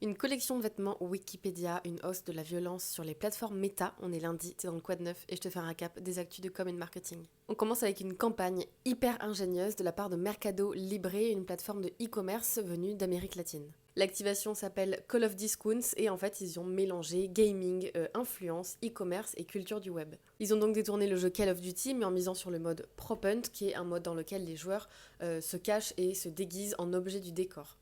Une collection de vêtements Wikipédia, une hausse de la violence sur les plateformes Meta. On est lundi, t'es dans le Quad 9 et je te fais un récap des actus de com et de marketing. On commence avec une campagne hyper ingénieuse de la part de Mercado Libre, une plateforme de e-commerce venue d'Amérique latine. L'activation s'appelle Call of Discounts et en fait ils ont mélangé gaming, influence, e-commerce et culture du web. Ils ont donc détourné le jeu Call of Duty mais en misant sur le mode Prop Hunt qui est un mode dans lequel les joueurs se cachent et se déguisent en objet du décor.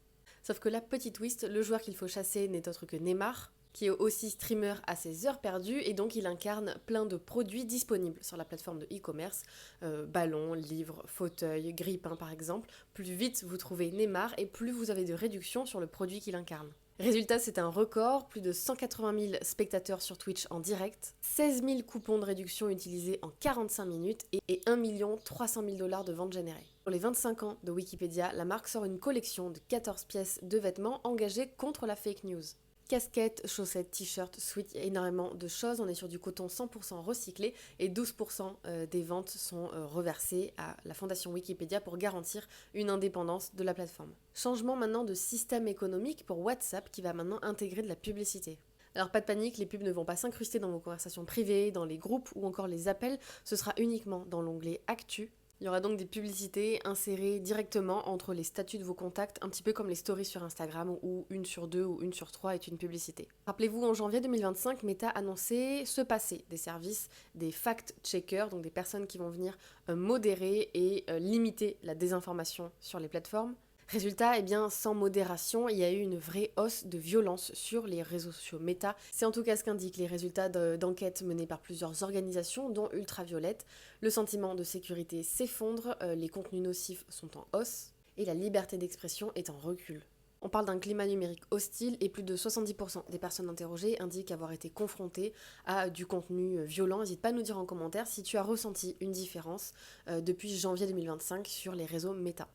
Sauf que la petite twist, le joueur qu'il faut chasser n'est autre que Neymar, qui est aussi streamer à ses heures perdues et donc il incarne plein de produits disponibles sur la plateforme de e-commerce, ballons, livres, fauteuils, grille-pain par exemple. Plus vite vous trouvez Neymar et plus vous avez de réduction sur le produit qu'il incarne. Résultat, c'est un record, plus de 180 000 spectateurs sur Twitch en direct, 16 000 coupons de réduction utilisés en 45 minutes et 1 300 000 $ de ventes générées. Pour les 25 ans de Wikipédia, la marque sort une collection de 14 pièces de vêtements engagées contre la fake news. Casquettes, chaussettes, t-shirts, sweats, il y a énormément de choses. On est sur du coton 100% recyclé et 12% des ventes sont reversées à la fondation Wikipédia pour garantir une indépendance de la plateforme. Changement maintenant de système économique pour WhatsApp qui va maintenant intégrer de la publicité. Alors pas de panique, les pubs ne vont pas s'incruster dans vos conversations privées, dans les groupes ou encore les appels, ce sera uniquement dans l'onglet Actu. Il y aura donc des publicités insérées directement entre les statuts de vos contacts, un petit peu comme les stories sur Instagram où 1 sur 2 ou 1 sur 3 est une publicité. Rappelez-vous, en janvier 2025, Meta a annoncé se passer des services, des fact-checkers, donc des personnes qui vont venir modérer et limiter la désinformation sur les plateformes. Résultat, eh bien, sans modération, il y a eu une vraie hausse de violence sur les réseaux sociaux Meta. C'est en tout cas ce qu'indiquent les résultats d'enquêtes menées par plusieurs organisations, dont Ultraviolette. Le sentiment de sécurité s'effondre, les contenus nocifs sont en hausse et la liberté d'expression est en recul. On parle d'un climat numérique hostile et plus de 70% des personnes interrogées indiquent avoir été confrontées à du contenu violent. N'hésite pas à nous dire en commentaire si tu as ressenti une différence depuis janvier 2025 sur les réseaux Meta.